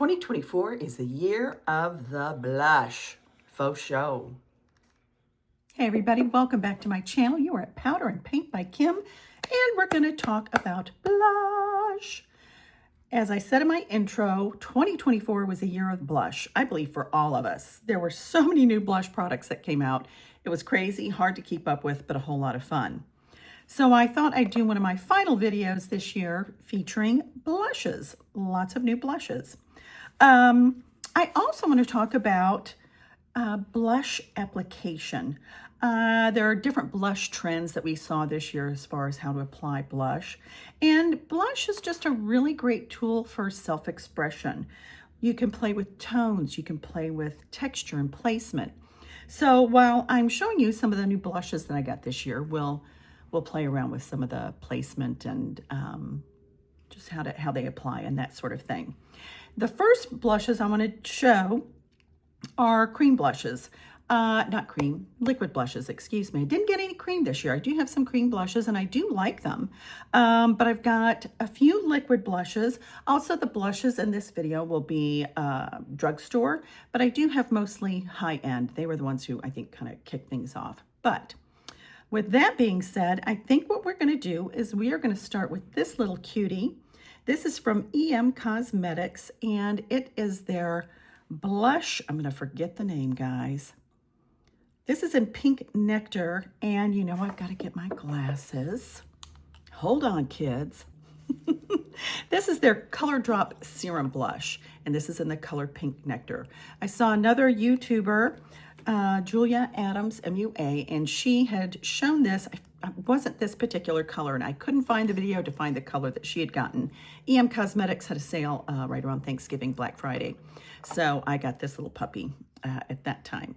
2024 is the year of the blush. Faux show. Hey everybody, welcome back to my channel. You are at Powder and Paint by Kim, and we're going to talk about blush. As I said in my intro, 2024 was a year of blush, I believe, for all of us. There were so many new blush products that came out. It was crazy, hard to keep up with, but a whole lot of fun. So I thought I'd do one of my final videos this year featuring blushes, lots of new blushes. I also want to talk about blush application. There are different blush trends that we saw this year as far as how to apply blush. And blush is just a really great tool for self-expression. You can play with tones, you can play with texture and placement. So while I'm showing you some of the new blushes that I got this year, we'll play around with some of the placement and just how they apply and that sort of thing. The first blushes I want to show are cream blushes. Liquid blushes, excuse me. I didn't get any cream this year. I do have some cream blushes and I do like them. But I've got a few liquid blushes. Also, the blushes in this video will be drugstore, but I do have mostly high-end. They were the ones who I think kind of kicked things off. But with that being said, I think what we're going to do is we are going to start with this little cutie. This is from Cosmetics, and it is their blush. I'm going to forget the name, guys. This is in Pink Nectar, and you know I've got to get my glasses. Hold on, kids. This is their Color Drop Serum Blush, and this is in the color Pink Nectar. I saw another YouTuber, Julia Adams, MUA, and she had shown this. It wasn't this particular color, and I couldn't find the video to find the color that she had gotten. Cosmetics had a sale right around Thanksgiving, Black Friday. So I got this little puppy at that time.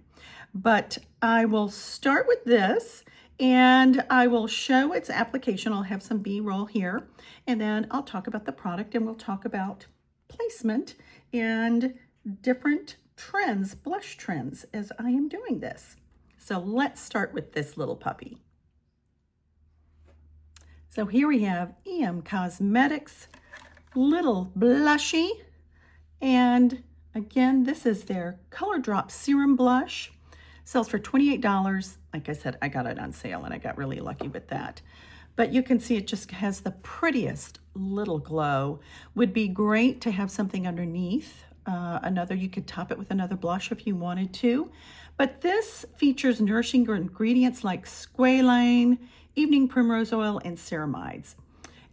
But I will start with this, and I will show its application. I'll have some B-roll here, and then I'll talk about the product, and we'll talk about placement and different trends, blush trends, as I am doing this. So let's start with this little puppy. So here we have Cosmetics little blushy, and again, this is their Color Drop Serum Blush. Sells for $28. Like I said, I got it on sale and I got really lucky with that. But you can see it just has the prettiest little glow. Would be great to have something underneath. You could top it with another blush if you wanted to. But this features nourishing ingredients like squalane, evening primrose oil, and ceramides.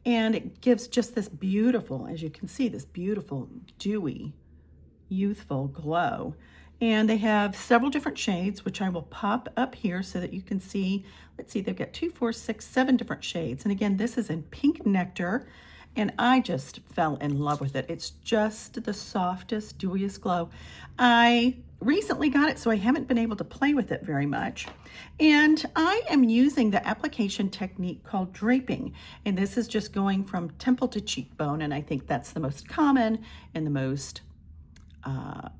And it gives just this beautiful, as you can see, this beautiful, dewy, youthful glow. And they have several different shades, which I will pop up here so that you can see. Let's see, they've got 2, 4, 6, 7 different shades. And again, this is in Pink Nectar, and I just fell in love with it. It's just the softest, dewiest glow. I recently got it, so I haven't been able to play with it very much. And I am using the application technique called draping. And this is just going from temple to cheekbone, and I think that's the most common and the most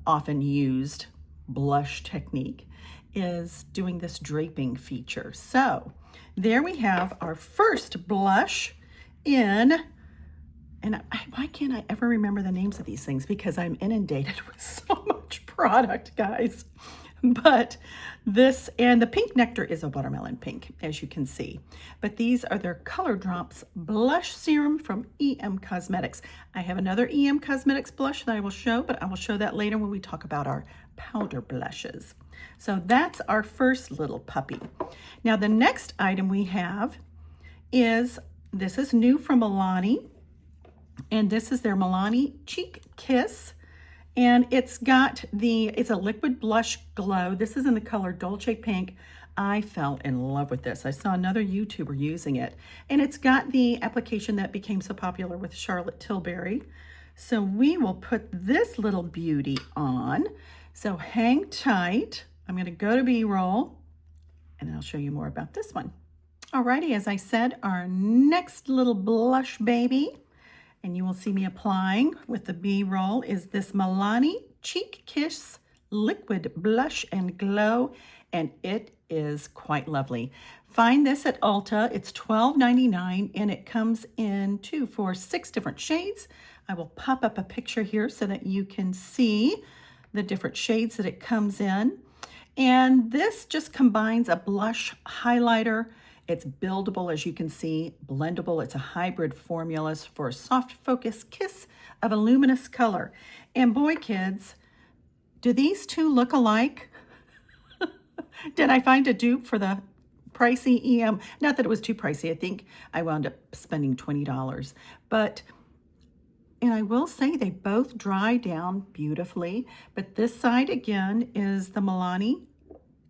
often used blush technique, is doing this draping feature. So there we have our first blush in, and why can't I ever remember the names of these things? Because I'm inundated with so much product, guys. But this, and the Pink Nectar is a watermelon pink, as you can see. But these are their Color Drops Blush Serum from Cosmetics. I have another Cosmetics blush that I will show, but I will show that later when we talk about our powder blushes. So that's our first little puppy. Now the next item we have is, this is new from Milani, and this is their Milani Cheek Kiss. And it's a liquid blush glow. This is in the color Dolce Pink. I fell in love with this. I saw another YouTuber using it, and it's got the application that became so popular with Charlotte Tilbury. So we will put this little beauty on. So hang tight. I'm going to go to B-roll, and I'll show you more about this one. Alrighty, as I said, our next little blush baby, and you will see me applying with the B-roll, is this Milani Cheek Kiss Liquid Blush and Glow, and it is quite lovely. Find this at Ulta. It's $12.99, and it comes in 2, 4, 6 different shades. I will pop up a picture here so that you can see the different shades that it comes in. And this just combines a blush highlighter. It's buildable, as you can see, blendable. It's a hybrid formula for a soft focus kiss of a luminous color. And boy, kids, do these two look alike? Did I find a dupe for the pricey EM? Not that it was too pricey. I think I wound up spending $20. But, and I will say they both dry down beautifully. But this side, again, is the Milani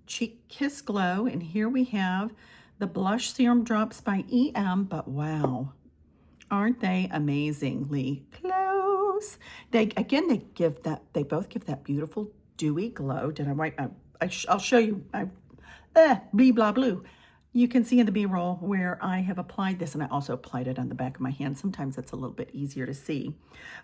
Cheek Kiss Glow. And here we have the Blush Serum Drops by EM. But wow, aren't they amazingly close? They both give that beautiful dewy glow. Did I write? I'll show you. Blee blah blue. You can see in the B-roll where I have applied this, and I also applied it on the back of my hand. Sometimes it's a little bit easier to see.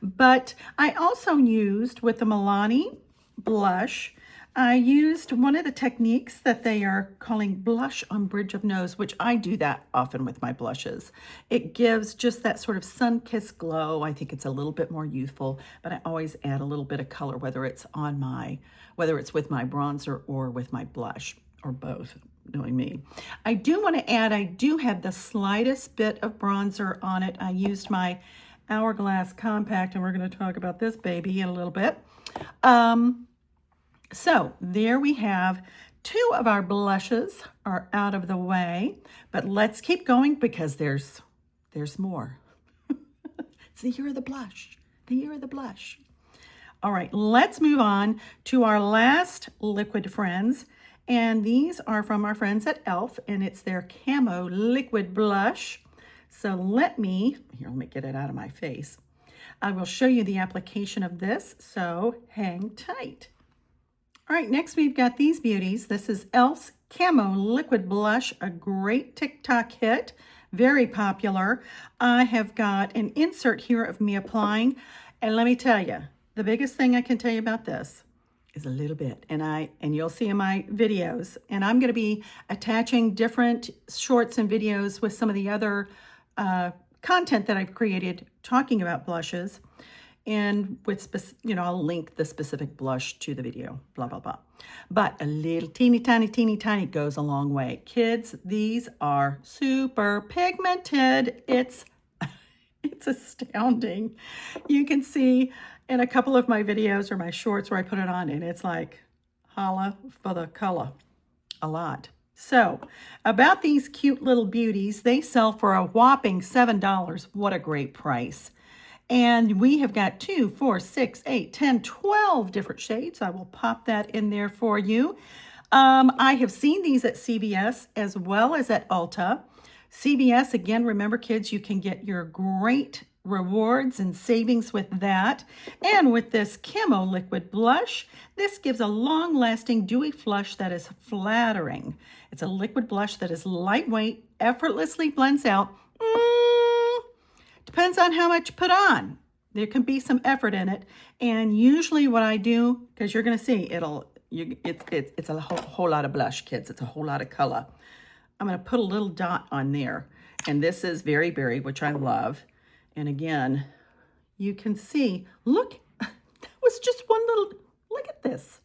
But I also used, with the Milani blush, I used one of the techniques that they are calling blush on bridge of nose, which I do that often with my blushes. It gives just that sort of sun-kissed glow. I think it's a little bit more youthful, but I always add a little bit of color, whether it's with my bronzer or with my blush, or both, knowing me. I do want to add, I do have the slightest bit of bronzer on it. I used my Hourglass Compact, and we're going to talk about this baby in a little bit. So there we have two of our blushes are out of the way, but let's keep going because there's more. It's the year of the blush, the year of the blush. All right, let's move on to our last liquid friends. And these are from our friends at e.l.f. and it's their Camo Liquid Blush. So let me get it out of my face. I will show you the application of this, so hang tight. All right, next we've got these beauties. This is e.l.f.'s Camo Liquid Blush, a great TikTok hit, very popular. I have got an insert here of me applying, and let me tell you, the biggest thing I can tell you about this is a little bit, and you'll see in my videos, and I'm going to be attaching different shorts and videos with some of the other content that I've created talking about blushes. And with, I'll link the specific blush to the video, blah, blah, blah. But a little teeny tiny goes a long way. Kids, these are super pigmented. It's astounding. You can see in a couple of my videos or my shorts where I put it on, and it's like, holla for the color, a lot. So about these cute little beauties, they sell for a whopping $7. What a great price. And we have got 2, 4, 6, 8, 10, 12 different shades. I will pop that in there for you. I have seen these at CVS as well as at Ulta. CVS, again, remember kids, you can get your great rewards and savings with that. And with this Camo Liquid Blush, this gives a long-lasting dewy flush that is flattering. It's a liquid blush that is lightweight, effortlessly blends out. Depends on how much you put on. There can be some effort in it. And usually what I do, because you're going to see, it's a whole lot of blush, kids. It's a whole lot of color. I'm going to put a little dot on there. And this is Very Berry, which I love. And again, you can see, look, that was just one little, look at this.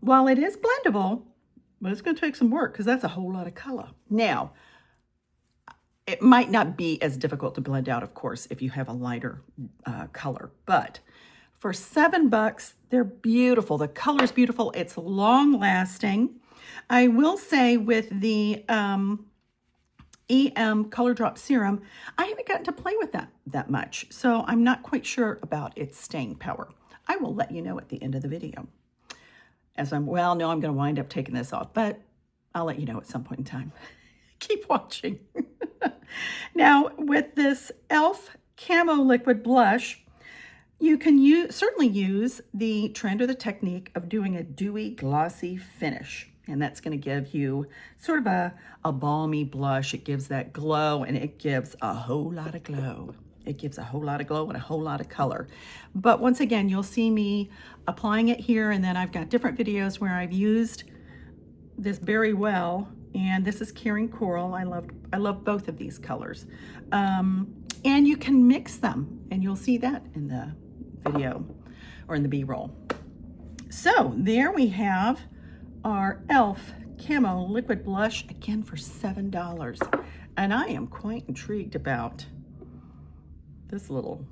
While it is blendable, but it's going to take some work because that's a whole lot of color. Now, it might not be as difficult to blend out, of course, if you have a lighter color. But for $7, they're beautiful. The color's beautiful. It's long-lasting. I will say with the EM Color Drop Serum, I haven't gotten to play with that much. So I'm not quite sure about its staying power. I will let you know at the end of the video. I'm going to wind up taking this off, but I'll let you know at some point in time. Keep watching. Now, with this e.l.f. Camo Liquid Blush, you can certainly use the trend or the technique of doing a dewy, glossy finish. And that's going to give you sort of a balmy blush. It gives that glow, and it gives a whole lot of glow. It gives a whole lot of glow and a whole lot of color. But once again, you'll see me applying it here, and then I've got different videos where I've used this very well. And this is Caring Coral. I love both of these colors. And and you can mix them, and you'll see that in the video or in the B-roll. So there we have our e.l.f. Camo Liquid Blush, again for $7. And I am quite intrigued about this little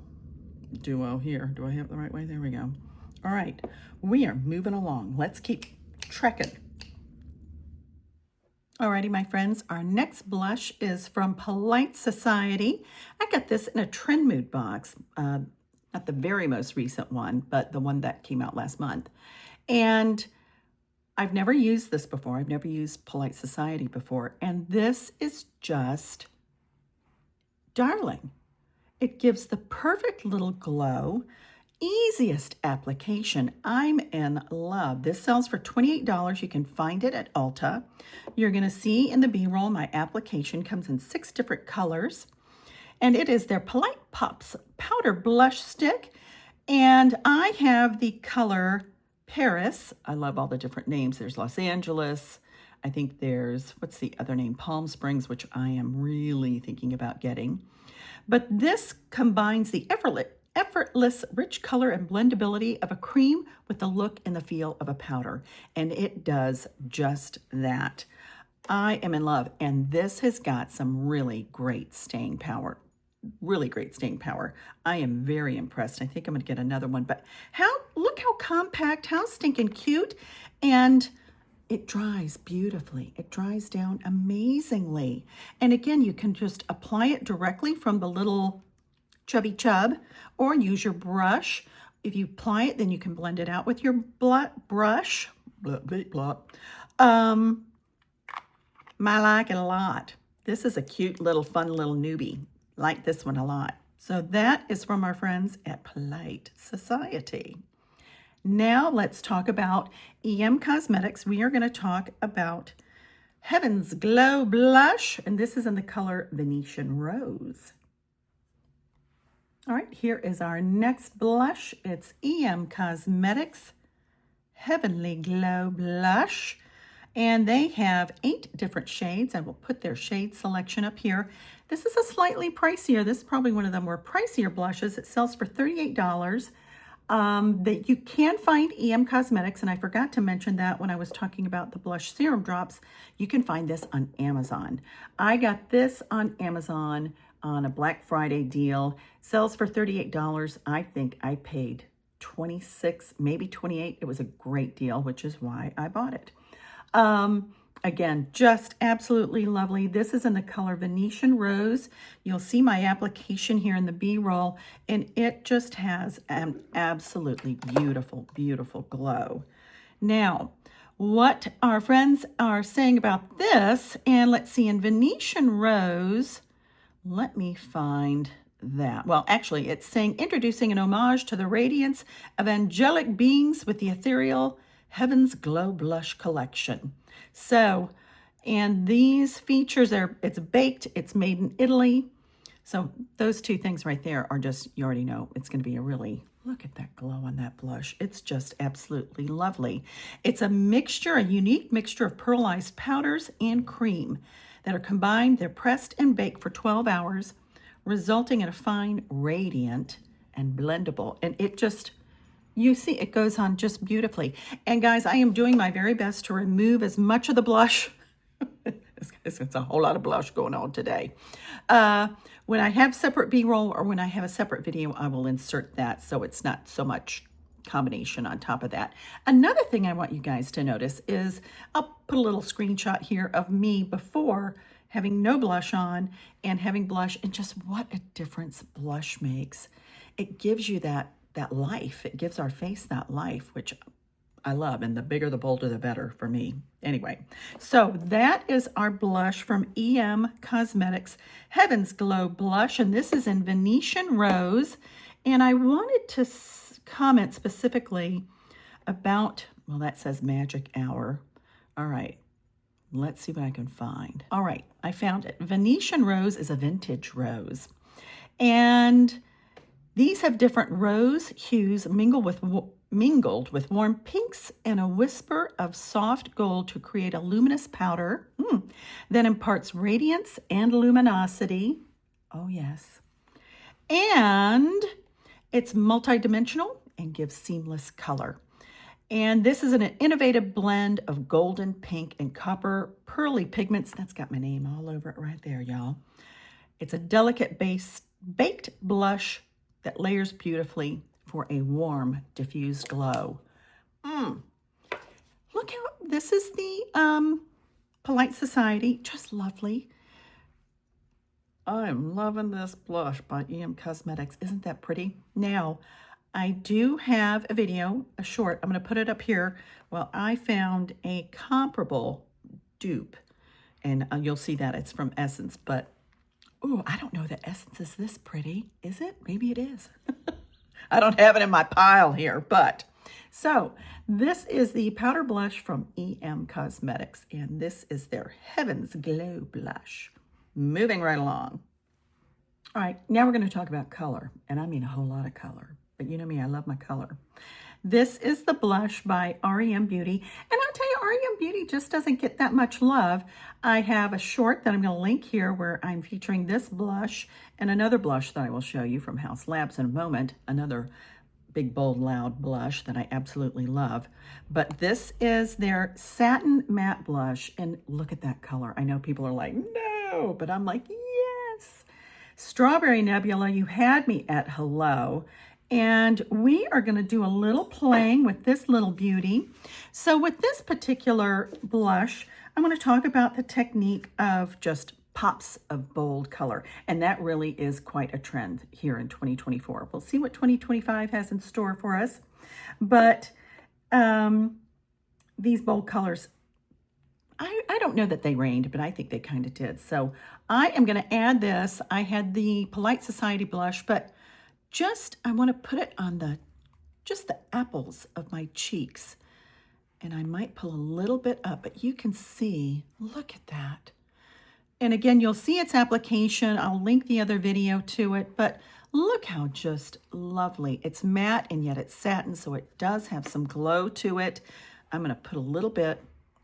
duo here. Do I have it the right way? There we go. All right, we are moving along. Let's keep trekking. Alrighty, my friends, our next blush is from Polite Society. I got this in a Trend Mood box, not the very most recent one, but the one that came out last month. And I've never used this before. I've never used Polite Society before. And this is just darling. It gives the perfect little glow. Easiest application. I'm in love. This sells for $28. You can find it at Ulta. You're going to see in the B-roll my application comes in 6 different colors. And it is their Polite Pops Powder Blush Stick. And I have the color Paris. I love all the different names. There's Los Angeles. I think there's, what's the other name? Palm Springs, which I am really thinking about getting. But this combines the effortless rich color and blendability of a cream with the look and the feel of a powder. And it does just that. I am in love. And this has got some really great staying power. Really great staying power. I am very impressed. I think I'm going to get another one. But look how compact, how stinking cute. And it dries beautifully. It dries down amazingly. And again, you can just apply it directly from the little chubby chub, or use your brush. If you apply it, then you can blend it out with your brush. Blah, blah, blah. I like it a lot. This is a cute little fun little newbie. Like this one a lot. So that is from our friends at Polite Society. Now let's talk about EM Cosmetics. We are going to talk about Heaven's Glow Blush, and this is in the color Venetian Rose. All right, here is our next blush. It's EM Cosmetics Heavenly Glow Blush. And they have 8 different shades. I will put their shade selection up here. This is a slightly pricier. This is probably one of the more pricier blushes. It sells for $38. That you can find EM Cosmetics, and I forgot to mention that when I was talking about the blush serum drops. You can find this on Amazon. I got this on Amazon on a Black Friday deal. Sells for $38. I think I paid $26, maybe $28. It was a great deal, which is why I bought it. Again, just absolutely lovely. This is in the color Venetian Rose. You'll see my application here in the B-roll, and it just has an absolutely beautiful, beautiful glow. Now, what our friends are saying about this, and let's see, in Venetian Rose, let me find that. Well, actually, it's saying, introducing an homage to the radiance of angelic beings with the ethereal Heaven's Glow Blush Collection. So, and these features are, it's baked, it's made in Italy. So those 2 things right there are just, you already know, it's going to be a really, look at that glow on that blush. It's just absolutely lovely. It's a mixture, a unique mixture of pearlized powders and cream that are combined. They're pressed and baked for 12 hours, resulting in a fine, radiant, and blendable. And it just, you see, it goes on just beautifully. And guys, I am doing my very best to remove as much of the blush. It's a whole lot of blush going on today. When I have separate B-roll or when I have a separate video, I will insert that so it's not so much combination on top of that. Another thing I want you guys to notice is, I'll put a little screenshot here of me before having no blush on and having blush, and just what a difference blush makes. It gives you that life. It gives our face that life, which I love. And the bigger, the bolder, the better for me. Anyway, so that is our blush from EM Cosmetics Heaven's Glow Blush. And this is in Venetian Rose. And I wanted to comment specifically about, well, that says Magic Hour. All right, let's see what I can find. All right, I found it. Venetian Rose is a vintage rose. And these have different rose hues mingled with warm pinks and a whisper of soft gold to create a luminous powder that imparts radiance and luminosity. Oh, yes. And it's multidimensional and gives seamless color. And this is an innovative blend of golden, pink, and copper pearly pigments. That's got my name all over it right there, y'all. It's a delicate baked blush that layers beautifully for a warm, diffused glow. Look how, this is the Polite Society, just lovely. I'm loving this blush by EM Cosmetics. Isn't that pretty? Now, I do have a video, a short. I'm going to put it up here. Well, I found a comparable dupe, and you'll see that it's from Essence, but oh, I don't know that Essence is this pretty. Is it? Maybe it is. I don't have it in my pile here, but so this is the powder blush from EM Cosmetics, and this is their Heaven's Glow blush. Moving right along. All right, now we're going to talk about color, and I mean a whole lot of color. But you know me, I love my color. This is the blush by REM Beauty. And I'll tell you, REM Beauty just doesn't get that much love. I have a short that I'm going to link here where I'm featuring this blush and another blush that I will show you from House Labs in a moment. Another big, bold, loud blush that I absolutely love. But this is their Satin Matte Blush. And look at that color. I know people are like, no, but I'm like, yes. Strawberry Nebula, you had me at hello. And we are going to do a little playing with this little beauty. So with this particular blush, I'm going to talk about the technique of just pops of bold color. And that really is quite a trend here in 2024. We'll see what 2025 has in store for us. But these bold colors, I don't know that they reigned, but I think they kind of did. So I am going to add this. I had the Polite Society blush, but I want to put it on just the apples of my cheeks. And I might pull a little bit up, but you can see, look at that. And again, you'll see its application. I'll link the other video to it, but look how just lovely. It's matte and yet it's satin, so it does have some glow to it. I'm going to put a little bit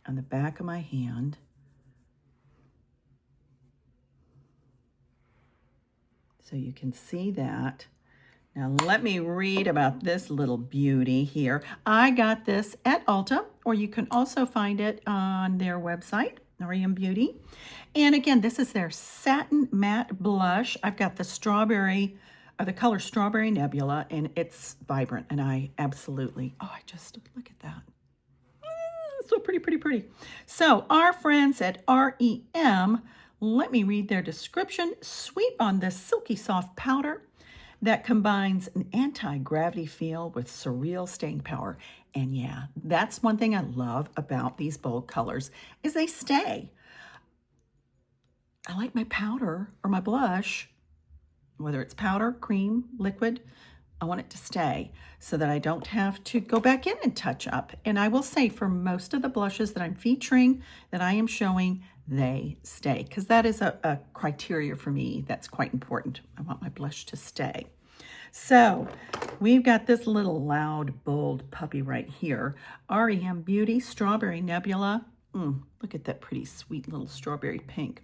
on the back of my hand. So you can see that. Now let me read about this little beauty here. I got this at Ulta, or you can also find it on their website, REM Beauty. And again, this is their Satin Matte Blush. I've got the strawberry, or the color Strawberry Nebula, and it's vibrant, and I absolutely, oh, I just, look at that. So pretty, pretty, pretty. So our friends at REM, let me read their description. Sweep on this silky soft powder that combines an anti-gravity feel with surreal staying power. And yeah, that's one thing I love about these bold colors is they stay. I like my powder or my blush, whether it's powder, cream, liquid, I want it to stay so that I don't have to go back in and touch up. And I will say for most of the blushes that I'm featuring, that I am showing, they stay, because that is a criteria for me that's quite important. I want my blush to stay. So we've got this little loud, bold puppy right here. REM Beauty Strawberry Nebula. Look at that pretty, sweet little strawberry pink.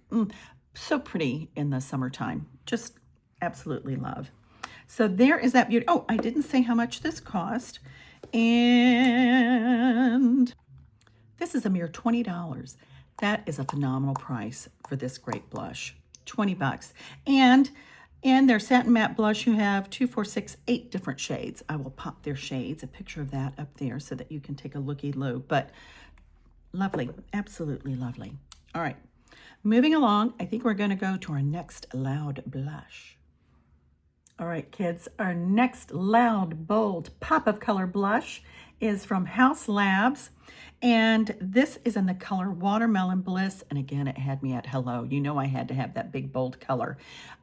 So pretty in the summertime. Just absolutely love. So there is that beauty. Oh, I didn't say how much this cost. And this is a mere $20. That is a phenomenal price for this great blush. $20. And in their Satin Matte Blush, you have 2, 4, 6, 8 different shades. I will pop their shades, a picture of that up there so that you can take a looky-loo. But lovely, absolutely lovely. All right, moving along, I think we're going to go to our next loud blush. All right, kids, our next loud, bold pop of color blush is from House Labs. And this is in the color Watermelon Bliss. And again, it had me at hello. You know I had to have that big, bold color.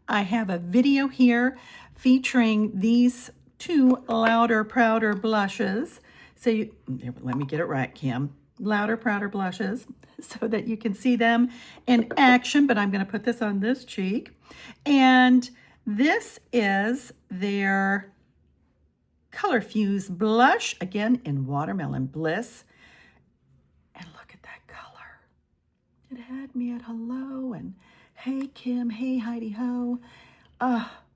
I have a video here featuring these 2 louder, prouder blushes. So let me get it right, Kim. Louder, prouder blushes so that you can see them in action. But I'm going to put this on this cheek. And this is their Color Fuse blush, again in Watermelon Bliss. And look at that color. It had me at hello and hey Kim, hey Heidi Ho.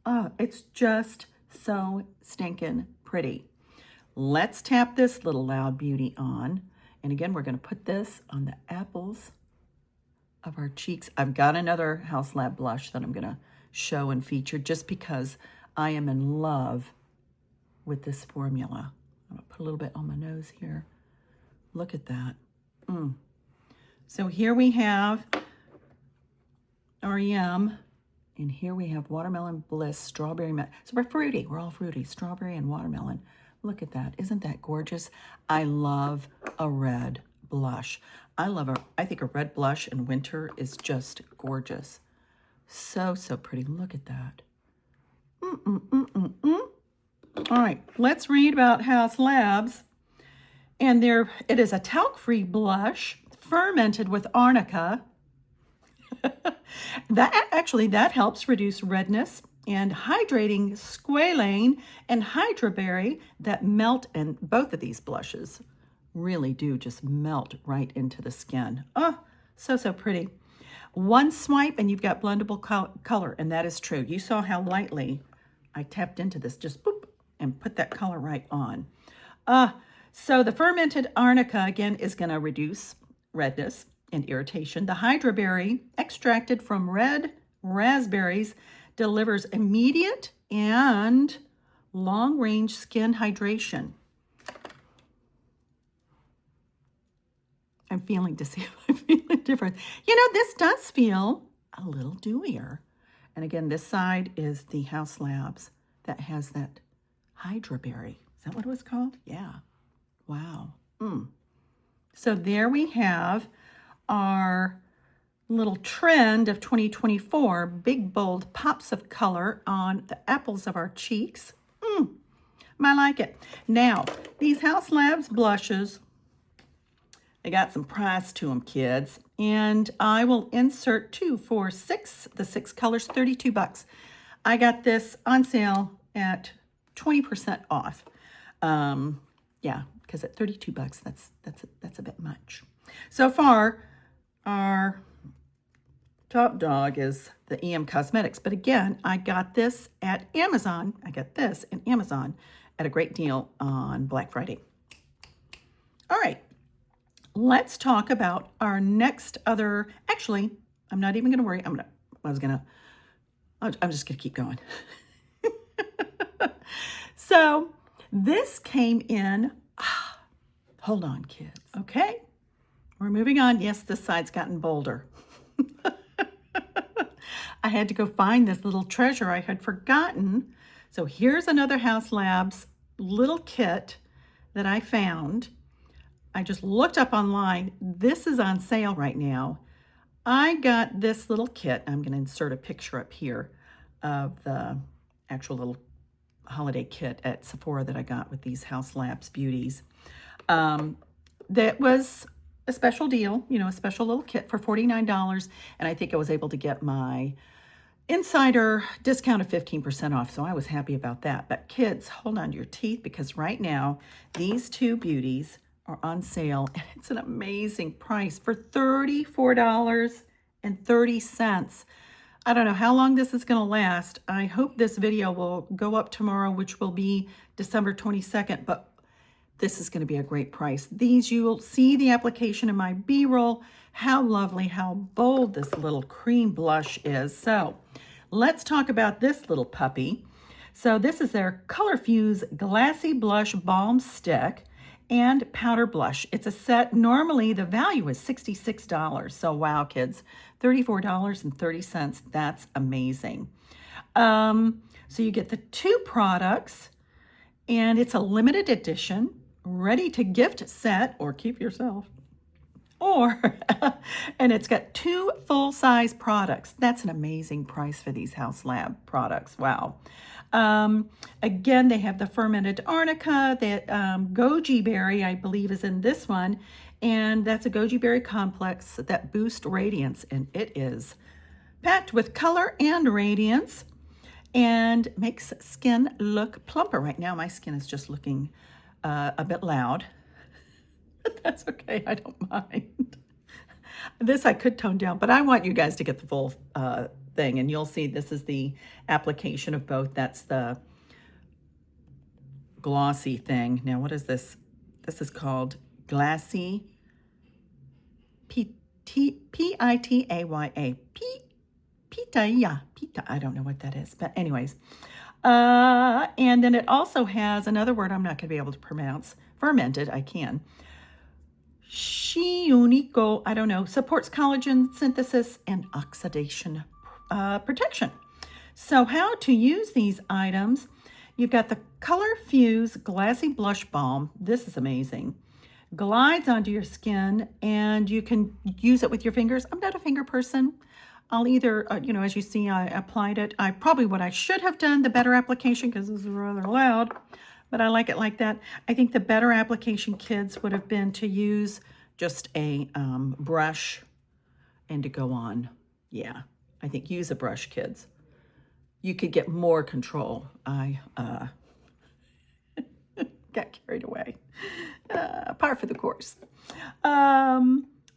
Oh, it's just so stinking pretty. Let's tap this little loud beauty on. And again, we're going to put this on the apples of our cheeks. I've got another House Lab blush that I'm going to show and feature just because I am in love with this formula. I'm going to put a little bit on my nose here. Look at that. So here we have REM, and here we have Watermelon Bliss, Strawberry. So we're fruity. We're all fruity. Strawberry and watermelon. Look at that. Isn't that gorgeous? I love a red blush. I think a red blush in winter is just gorgeous. So, so pretty. Look at that. All right, let's read about House Labs. And it is a talc-free blush fermented with arnica. that helps reduce redness, and hydrating squalane and hydroberry that melt, and both of these blushes really do just melt right into the skin. Oh, so, so pretty. One swipe and you've got blendable color, and that is true. You saw how lightly I tapped into this, just boop, and put that color right on. So the fermented arnica, again, is going to reduce redness and irritation. The hydroberry, extracted from red raspberries, delivers immediate and long-range skin hydration. I'm feeling different. You know, this does feel a little dewier. And again, this side is the House Labs that has that hydroberry. Is that what it was called? Yeah. Wow. So there we have our little trend of 2024, big, bold pops of color on the apples of our cheeks. I like it. Now, these House Labs blushes, they got some price to them, kids. And I will insert two for the six colors, $32. I got this on sale at 20% off. Yeah, because at $32, that's a bit much. So far, our top dog is the EM Cosmetics. But again, I got this at Amazon. I got this in Amazon at a great deal on Black Friday. All right. Let's talk about our next actually, I'm not even going to worry. I'm just going to keep going. So this came in, hold on, kids. Okay, we're moving on. Yes, this side's gotten bolder. I had to go find this little treasure I had forgotten. So here's another House Labs little kit that I found. I just looked up online. This is on sale right now. I got this little kit. I'm going to insert a picture up here of the actual little holiday kit at Sephora that I got with these House Labs beauties. That was a special deal, a special little kit for $49. And I think I was able to get my insider discount of 15% off. So I was happy about that. But kids, hold on to your teeth, because right now these two beauties are on sale, and it's an amazing price for $34.30. I don't know how long this is going to last. I hope this video will go up tomorrow, which will be December 22nd, but this is going to be a great price. These, you will see the application in my B-roll. How lovely, how bold this little cream blush is. So let's talk about this little puppy. So this is their Color Fuse Glassy Blush Balm Stick and Powder Blush. It's a set. Normally the value is $66. So wow, kids, $34.30. That's amazing. So you get the two products, and it's a limited edition, ready to gift set or keep yourself. And it's got two full-size products. That's an amazing price for these House Lab products. Wow. Again, they have the fermented arnica, that goji berry, I believe, is in this one. And that's a goji berry complex that boosts radiance. And it is packed with color and radiance and makes skin look plumper. Right now, my skin is just looking a bit loud. But that's okay. I don't mind. This I could tone down, but I want you guys to get the thing, and you'll see this is the application of both. That's the glossy thing. Now, what is this? This is called Glassy P-I-T-A-Y-A. Pitaya. I don't know what that is, but anyways. And then it also has another word I'm not going to be able to pronounce. Fermented, I can. Shiuniko, I don't know, supports collagen synthesis and oxidation protection. So how to use these items. You've got the Color Fuse Glassy Blush Balm. This is amazing. Glides onto your skin, and you can use it with your fingers. I'm not a finger person. I'll either, as you see, I applied it. What I should have done, the better application, because this is rather loud, but I like it like that. I think the better application, kids, would have been to use just a brush and to go on. Yeah, I think use a brush, kids. You could get more control. I got carried away. Par for the course.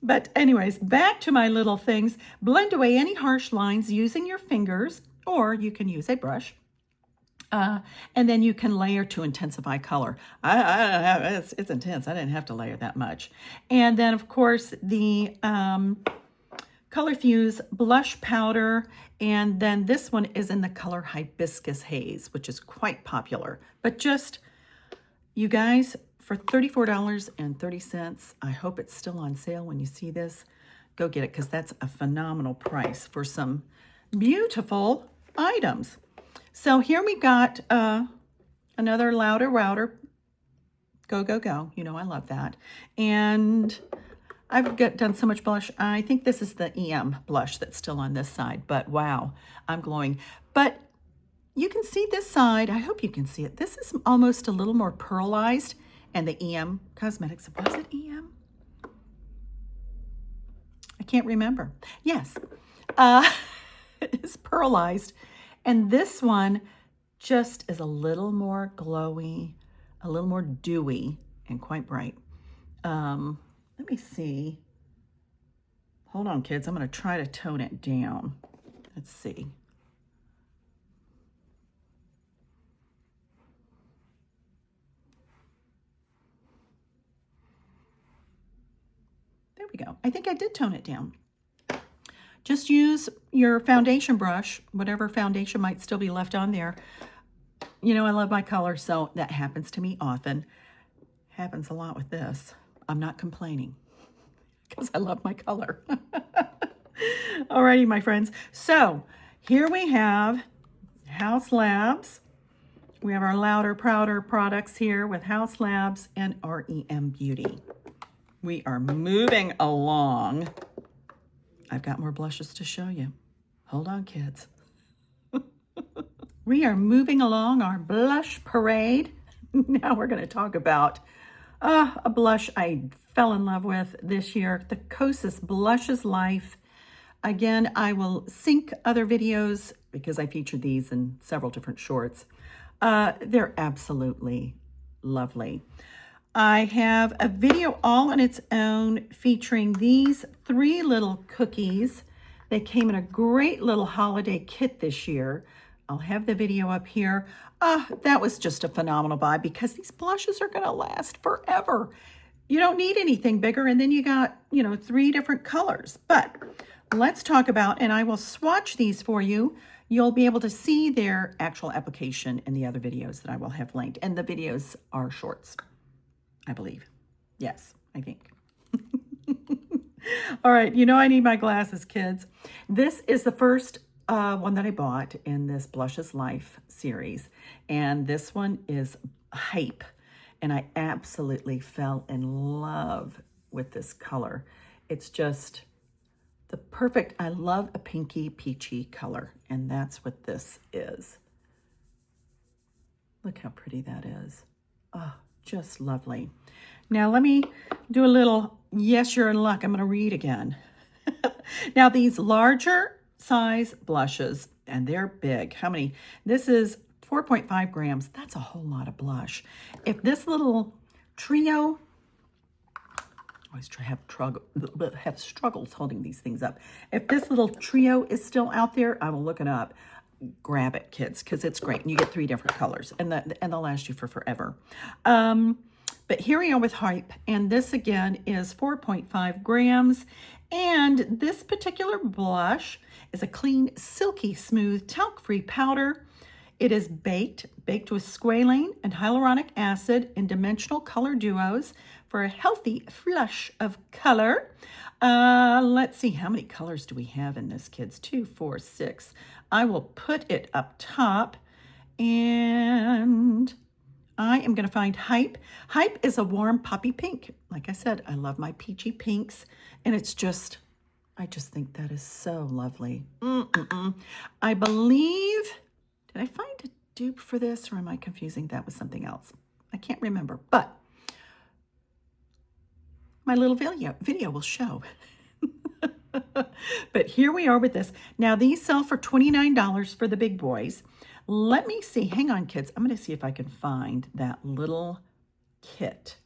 But anyways, back to my little things. Blend away any harsh lines using your fingers, or you can use a brush. And then you can layer to intensify color. It's intense. I didn't have to layer that much. And then, of course, the Color Fuse Blush Powder. And then this one is in the color Hibiscus Haze, which is quite popular. But just, you guys, for $34.30, I hope it's still on sale when you see this. Go get it, because that's a phenomenal price for some beautiful items. So here we got another Louder Router. Go, go, go. You know I love that. And I've done so much blush. I think this is the EM blush that's still on this side. But wow, I'm glowing. But you can see this side. I hope you can see it. This is almost a little more pearlized. And the EM Cosmetics, was it EM? I can't remember. Yes, it's pearlized. And this one just is a little more glowy, a little more dewy, and quite bright. Let me see. Hold on, kids. I'm going to try to tone it down. Let's see. There we go. I think I did tone it down. Just use your foundation brush, whatever foundation might still be left on there. You know, I love my color, so that happens to me often. Happens a lot with this. I'm not complaining because I love my color. Alrighty, my friends. So here we have House Labs. We have our Louder Prouder products here with House Labs and REM Beauty. We are moving along. I've got more blushes to show you. Hold on, kids. We are moving along our blush parade. Now we're going to talk about a blush I fell in love with this year, the Kosas Blushes Life. Again, I will sync other videos because I featured these in several different shorts. They're absolutely lovely. I have a video all on its own featuring these 3 little cookies. They came in a great little holiday kit this year. I'll have the video up here. That was just a phenomenal buy because these blushes are going to last forever. You don't need anything bigger, and then you got, 3 different colors. But let's talk about, and I will swatch these for you. You'll be able to see their actual application in the other videos that I will have linked. And the videos are shorts, I believe. Yes, I think. All right, I need my glasses, kids. This is the first one that I bought in this Blushes Life series. And this one is Hype. And I absolutely fell in love with this color. It's just the perfect, I love a pinky peachy color. And that's what this is. Look how pretty that is. Oh, just lovely. Now let me do a little, yes, you're in luck. I'm going to read again. Now these larger size blushes, and they're big. How many? This is 4.5 grams. That's a whole lot of blush. If this little trio always have struggles holding these things up. If this little trio is still out there, I will look it up. Grab it, kids, because it's great. And you get 3 different colors, and they'll last you for forever. But here we are with Hype, and this again is 4.5 grams. And this particular blush is a clean, silky, smooth, talc-free powder. It is baked with squalane and hyaluronic acid in dimensional color duos for a healthy flush of color. Let's see, how many colors do we have in this, kids? 2, 4, 6. I will put it up top, and I am going to find Hype. Hype is a warm poppy pink. Like I said, I love my peachy pinks, and it's just, I just think that is so lovely. I believe, did I find a dupe for this, or am I confusing that with something else? I can't remember, but my little video will show. But here we are with this. Now, these sell for $29 for the big boys. Let me see. Hang on, kids. I'm going to see if I can find that little kit.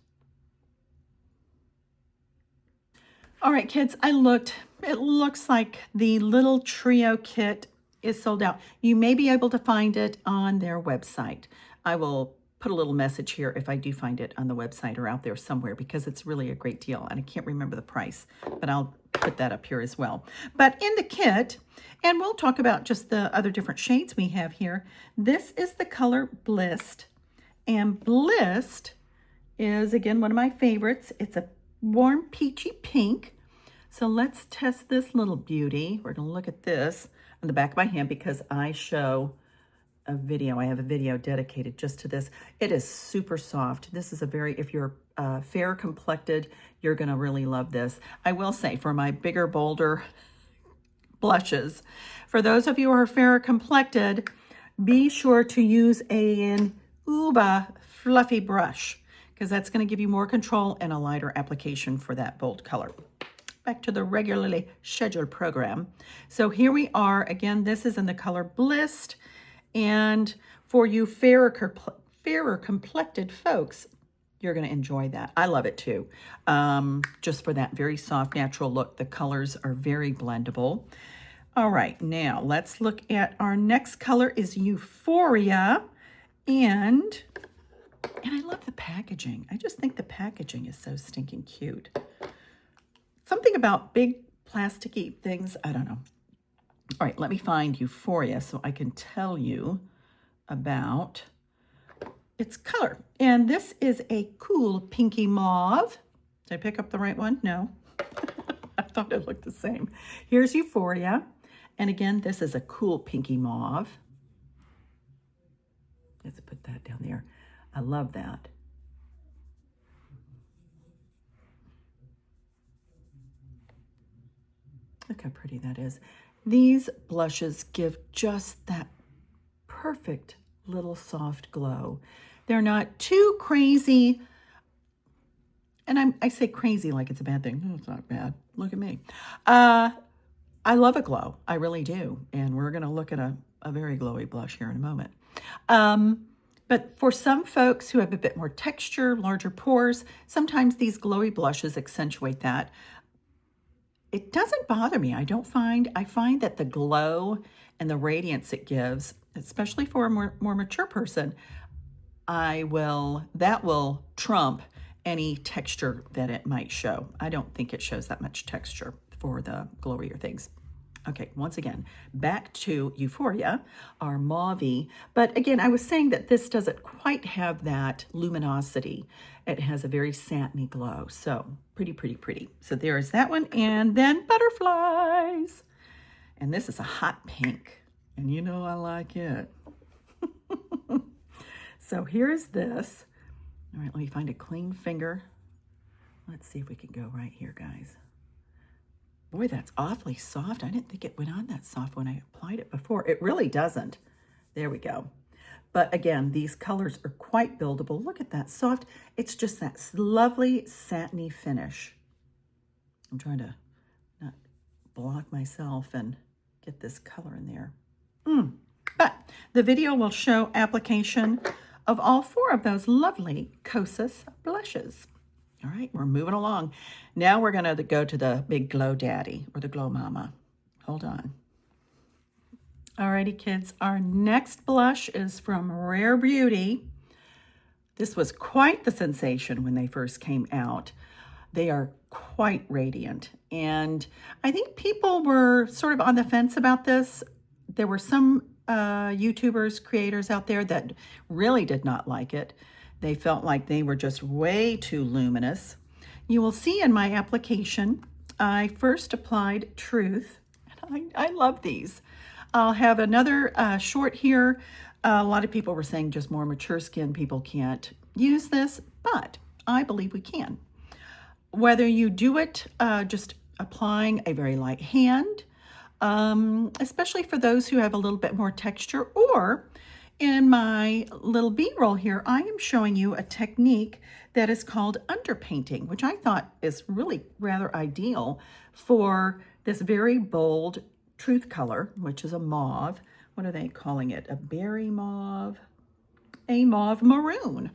All right, kids, I looked. It looks like the little trio kit is sold out. You may be able to find it on their website. I will put a little message here if I do find it on the website or out there somewhere, because it's really a great deal, and I can't remember the price, but I'll put that up here as well. But in the kit, and we'll talk about just the other different shades we have here, this is the color Blissed, and Blissed is, again, one of my favorites. It's a warm peachy pink. So let's test this little beauty. We're going to look at this on the back of my hand because I show a video. I have a video dedicated just to this. It is super soft. This is a very, if you're fair complected, you're going to really love this. I will say, for my bigger, bolder blushes, for those of you who are fairer complected, be sure to use an Uba fluffy brush, because that's going to give you more control and a lighter application for that bold color. Back to the regularly scheduled program. So here we are. Again, this is in the color Blissed. And for you fairer complected folks, you're going to enjoy that. I love it too. Just for that very soft, natural look. The colors are very blendable. All right, now let's look at our next color is Euphoria. And I love the packaging. I just think the packaging is so stinking cute. Something about big plasticky things, I don't know. All right, let me find Euphoria so I can tell you about its color. And this is a cool pinky mauve. Did I pick up the right one? No. I thought it looked the same. Here's Euphoria. And again, this is a cool pinky mauve. Let's put that down there. I love that. Look how pretty that is. These blushes give just that perfect little soft glow. They're not too crazy. And I say crazy like it's a bad thing. No, it's not bad. Look at me. I love a glow. I really do. And we're going to look at a very glowy blush here in a moment. But for some folks who have a bit more texture, larger pores, sometimes these glowy blushes accentuate that. It doesn't bother me. I find that the glow and the radiance it gives, especially for a more mature person, that will trump any texture that it might show. I don't think it shows that much texture for the glowier things. Okay, once again, back to Euphoria, our mauve. But again, I was saying that this doesn't quite have that luminosity. It has a very satiny glow. So pretty, pretty, pretty. So there is that one. And then Butterflies. And this is a hot pink. And you know I like it. So here's this. All right, let me find a clean finger. Let's see if we can go right here, guys. Boy, that's awfully soft. I didn't think it went on that soft when I applied it before. It really doesn't. There we go. But again, these colors are quite buildable. Look at that soft. It's just that lovely satiny finish. I'm trying to not block myself and get this color in there. But the video will show application of all 4 of those lovely Kosas blushes. All right, we're moving along. Now we're going to go to the big Glow Daddy or the Glow Mama. Hold on. Alrighty, kids, our next blush is from Rare Beauty. This was quite the sensation when they first came out. They are quite radiant, and I think people were sort of on the fence about this. There were some YouTubers, creators out there that really did not like it. They felt like they were just way too luminous. You will see in my application, I first applied Truth, and I love these. I'll have another short here. A lot of people were saying just more mature skin people can't use this, but I believe we can. Whether you do it just applying a very light hand, especially for those who have a little bit more texture, or in my little B-roll here, I am showing you a technique that is called underpainting, which I thought is really rather ideal for this very bold Truth color, which is a mauve. What are they calling it? A berry mauve? A mauve maroon.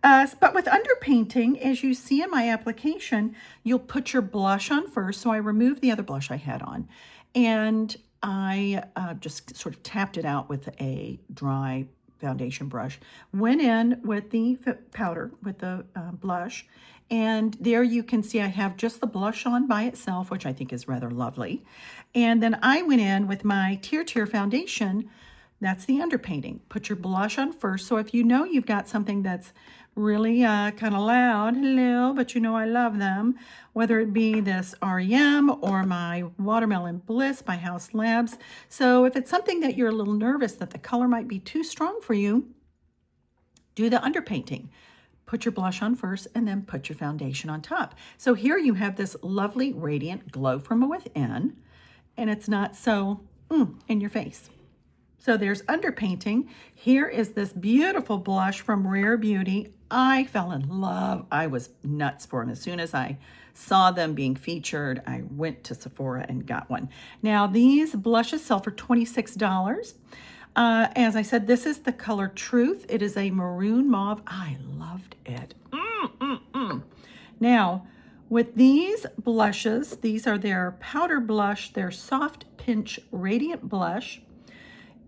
But with underpainting, as you see in my application, you'll put your blush on first. So I removed the other blush I had on, and I just sort of tapped it out with a dry foundation brush. Went in with the powder, with the blush, and there you can see I have just the blush on by itself, which I think is rather lovely. And then I went in with my Tear foundation. That's the underpainting. Put your blush on first. So if you know you've got something that's really kind of loud, hello, but you know I love them, whether it be this REM or my Watermelon Bliss by House Labs. So if it's something that you're a little nervous that the color might be too strong for you, do the underpainting. Put your blush on first and then put your foundation on top. So here you have this lovely radiant glow from within, and it's not so in your face. So there's underpainting. Here is this beautiful blush from Rare Beauty. I fell in love. I was nuts for them. As soon as I saw them being featured, I went to Sephora and got one. Now these blushes sell for $26. As I said, this is the color Truth. It is a maroon mauve. I loved it. Now, with these blushes, these are their powder blush, their soft pinch radiant blush,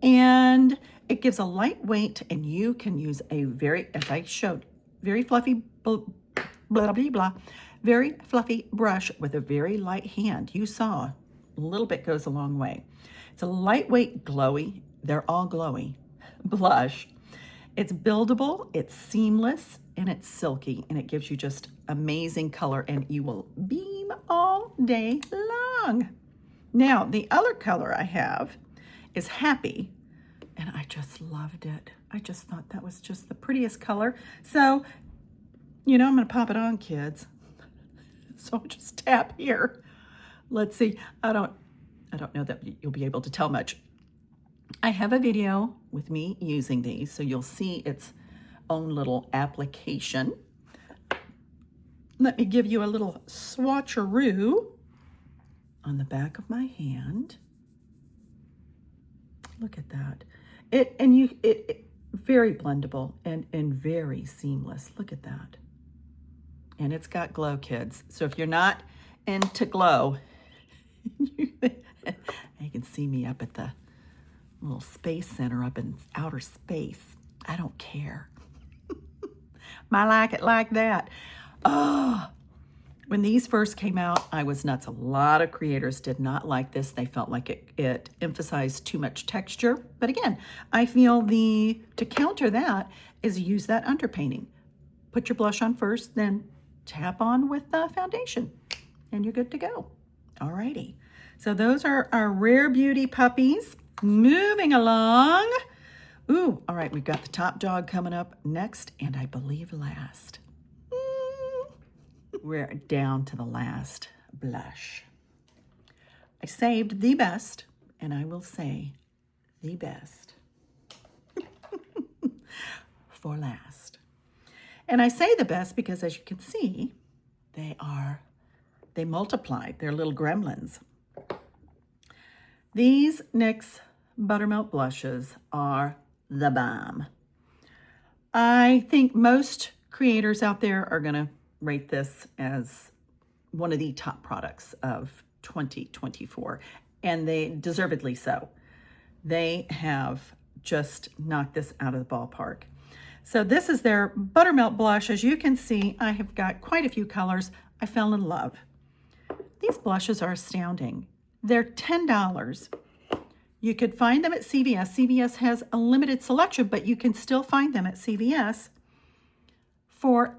and it gives a lightweight, and you can use a very, as I showed, very fluffy, blah, blah, blah, very fluffy brush with a very light hand. You saw a little bit goes a long way. It's a lightweight, glowy, they're all glowy blush. It's buildable, it's seamless, and it's silky, and it gives you just amazing color, and you will beam all day long. Now, the other color I have is Happy, and I just loved it. I just thought that was just the prettiest color. So, you know, I'm going to pop it on, kids. So I'll just tap here. Let's see. I don't know that you'll be able to tell much. I have a video with me using these, so you'll see its own little application. Let me give you a little swatcheroo on the back of my hand. Look at that. It very blendable and very seamless. Look at that. And it's got glow, kids. So if you're not into glow, you can see me up at the little space center up in outer space. I don't care. I like it like that. Oh, when these first came out, I was nuts. A lot of creators did not like this. They felt like it emphasized too much texture. But again, I feel to counter that is use that underpainting. Put your blush on first, then tap on with the foundation, and you're good to go. Alrighty. So those are our Rare Beauty puppies. Moving along. Ooh, all right, we've got the top dog coming up next, and I believe last. We're down to the last blush. I saved the best, and I will say the best for last. And I say the best because, as you can see, they multiply. They're little gremlins. These NYX Buttermilk blushes are the bomb. I think most creators out there are going to rate this as one of the top products of 2024, and they deservedly so. They have just knocked this out of the ballpark. So this is their Buttermelt Blush. As you can see, I have got quite a few colors. I fell in love. These blushes are astounding. They're $10. You could find them at CVS. CVS has a limited selection, but you can still find them at CVS for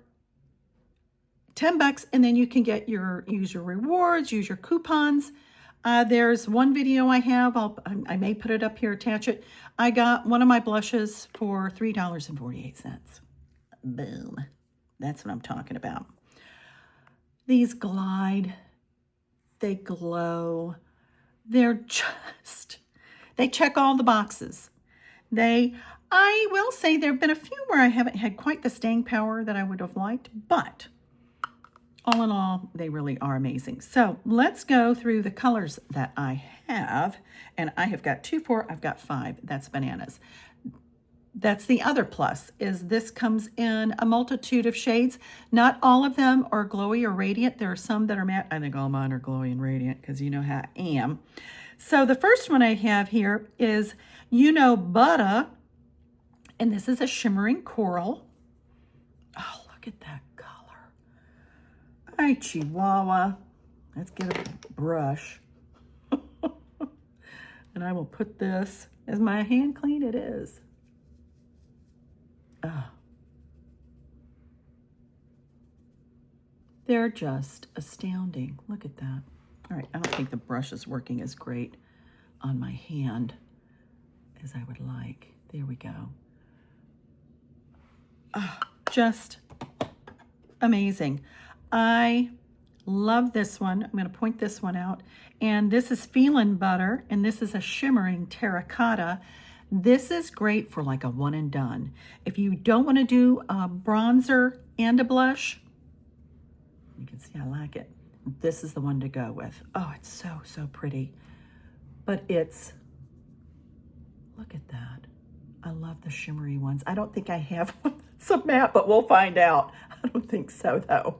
$10, and then you can get use your rewards, use your coupons. There's one video I have, I may put it up here, attach it. I got one of my blushes for $3.48. Boom. That's what I'm talking about. These glide, they glow. They check all the boxes. I will say there have been a few where I haven't had quite the staying power that I would have liked, but all in all, they really are amazing. So let's go through the colors that I have. And I have got 2, 4, I've got 5. That's bananas. That's the other plus, is this comes in a multitude of shades. Not all of them are glowy or radiant. There are some that are matte. I think all mine are glowy and radiant because you know how I am. So the first one I have here is Butter. And this is a shimmering coral. Oh, look at that color. Hi, Chihuahua. Let's get a brush. And I will put this, is my hand clean? It is. Oh. They're just astounding. Look at that. All right, I don't think the brush is working as great on my hand as I would like. There we go. Oh, just amazing. I love this one. I'm going to point this one out. And this is Feelin' Butter, and this is a shimmering terracotta. This is great for like a one and done. If you don't want to do a bronzer and a blush, you can see I like it. This is the one to go with. Oh, it's so, so pretty. But it's, look at that. I love the shimmery ones. I don't think I have some matte, but we'll find out. I don't think so, though.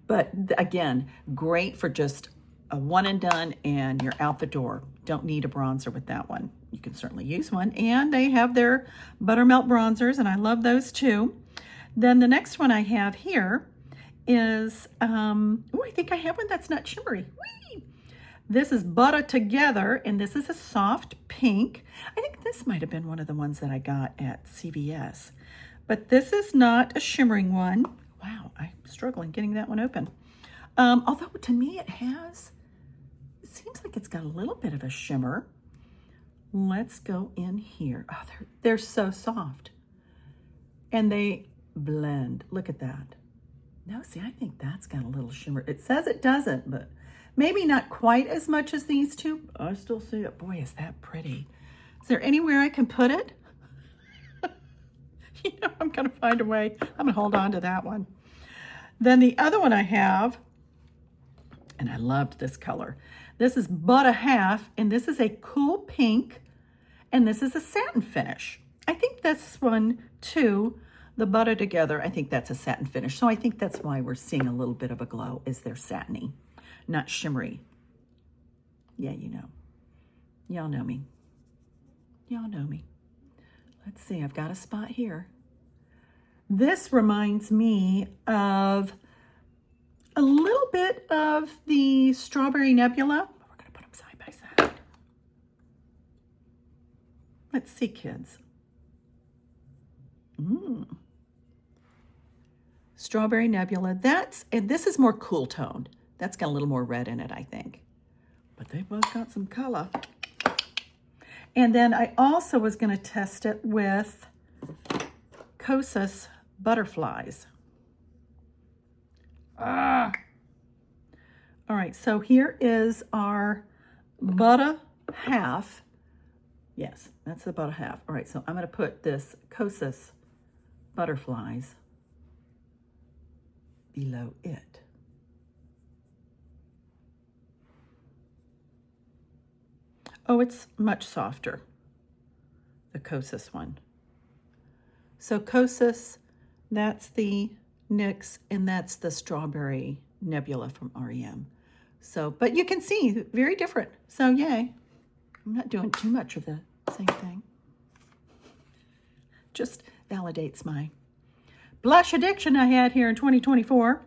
But again, great for just a one and done, and you're out the door. Don't need a bronzer with that one. You can certainly use one. And they have their Buttermelt bronzers, and I love those too. Then the next one I have here is, I think I have one that's not shimmery. Whee! This is Butter Together, and this is a soft pink. I think this might have been one of the ones that I got at CVS. But this is not a shimmering one. Wow, I'm struggling getting that one open. Although to me it seems like it's got a little bit of a shimmer. Let's go in here. Oh, they're so soft. And they blend. Look at that. No, see, I think that's got a little shimmer. It says it doesn't, but maybe not quite as much as these two. I still see it. Boy, is that pretty. Is there anywhere I can put it? I'm going to find a way. I'm going to hold on to that one. Then the other one I have, and I loved this color. This is Butter Half, and this is a cool pink, and this is a satin finish. I think this one, too, the Butter Together, I think that's a satin finish. So I think that's why we're seeing a little bit of a glow, is they're satiny, not shimmery. Yeah, you know. Y'all know me. Y'all know me. Let's see, I've got a spot here. This reminds me of a little bit of the Strawberry Nebula. We're going to put them side by side. Let's see, kids. Strawberry Nebula. And this is more cool toned. That's got a little more red in it, I think. But they both got some color. And then I also was going to test it with Kosas Butterflies. All right, so here is our Butter Half. Yes, that's the Butter Half. All right, so I'm going to put this Kosas Butterflies below it. Oh, it's much softer, the Kosas one. So Kosas, that's the NYX, and that's the Strawberry Nebula from REM. So, but you can see, very different. So yay. I'm not doing too much of the same thing. Just validates my blush addiction I had here in 2024.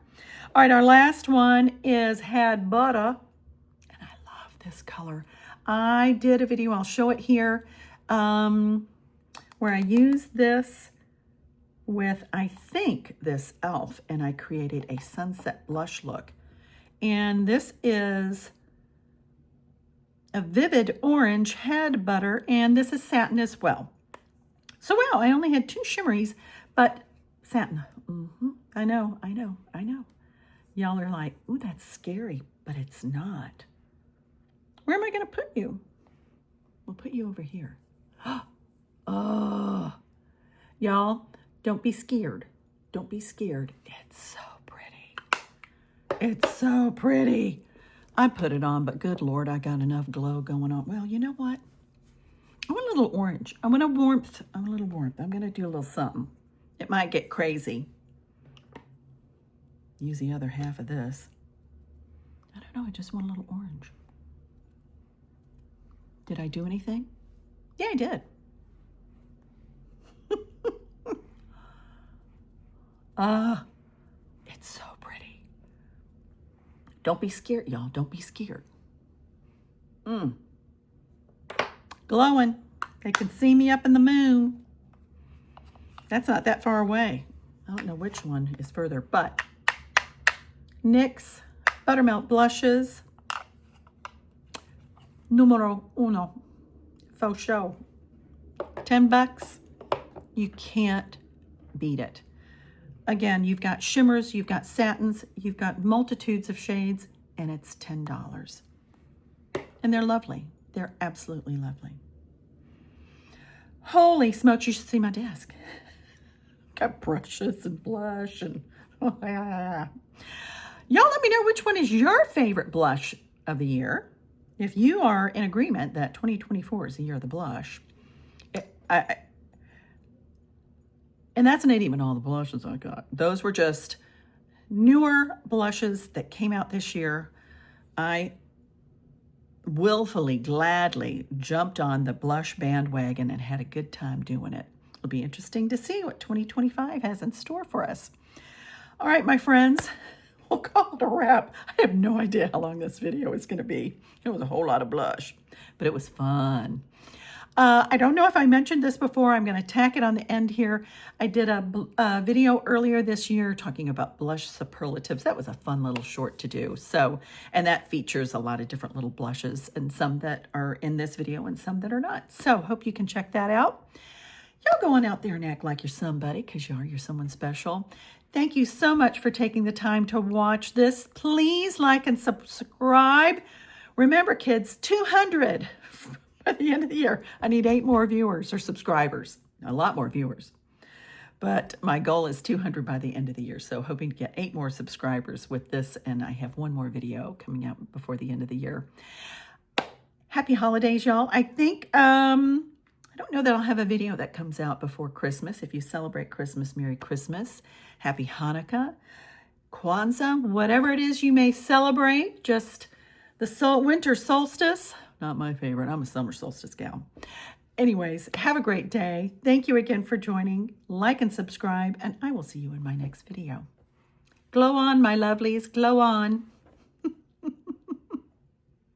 All right, our last one is Had Butter. And I love this color. I did a video, I'll show it here, where I used this with, I think, this e.l.f. and I created a sunset blush look. And this is a vivid orange Had Butter, and this is satin as well. So wow, I only had 2 shimmeries, but satin. I know. Y'all are like, ooh, that's scary, but it's not. Where am I gonna put you? We'll put you over here. Oh, y'all, don't be scared. Don't be scared. It's so pretty. It's so pretty. I put it on, but good Lord, I got enough glow going on. Well, you know what? I want a little orange. I want a warmth. I want a little warmth. I'm going to do a little something. It might get crazy. Use the other half of this. I don't know. I just want a little orange. Did I do anything? Yeah, I did. It's so pretty. Don't be scared, y'all. Don't be scared. Glowing. They can see me up in the moon. That's not that far away. I don't know which one is further, but NYX Buttermilk Blushes. Numero uno. Faux show. $10. You can't beat it. Again, you've got shimmers, you've got satins, you've got multitudes of shades, and it's $10. And they're lovely. They're absolutely lovely. Holy smokes, you should see my desk. Got brushes and blush and y'all let me know which one is your favorite blush of the year. If you are in agreement that 2024 is the year of the blush. And that's not even all the blushes I got. Those were just newer blushes that came out this year. I willfully, gladly jumped on the blush bandwagon and had a good time doing it. It'll be interesting to see what 2025 has in store for us. All right, my friends, we'll call it a wrap. I have no idea how long this video is going to be. It was a whole lot of blush, but it was fun. I don't know if I mentioned this before. I'm going to tack it on the end here. I did a video earlier this year talking about blush superlatives. That was a fun little short to do. So, and that features a lot of different little blushes, and some that are in this video and some that are not. So hope you can check that out. Y'all go on out there and act like you're somebody, because you're someone special. Thank you so much for taking the time to watch this. Please like and subscribe. Remember, kids, 200 at the end of the year. I need 8 more viewers or subscribers. A lot more viewers. But my goal is 200 by the end of the year. So hoping to get 8 more subscribers with this. And I have 1 more video coming out before the end of the year. Happy holidays, y'all. I think, I don't know that I'll have a video that comes out before Christmas. If you celebrate Christmas, Merry Christmas. Happy Hanukkah, Kwanzaa, whatever it is you may celebrate. Just the winter solstice. Not my favorite. I'm a summer solstice gal. Anyways, have a great day. Thank you again for joining. Like and subscribe, and I will see you in my next video. Glow on, my lovelies. Glow on.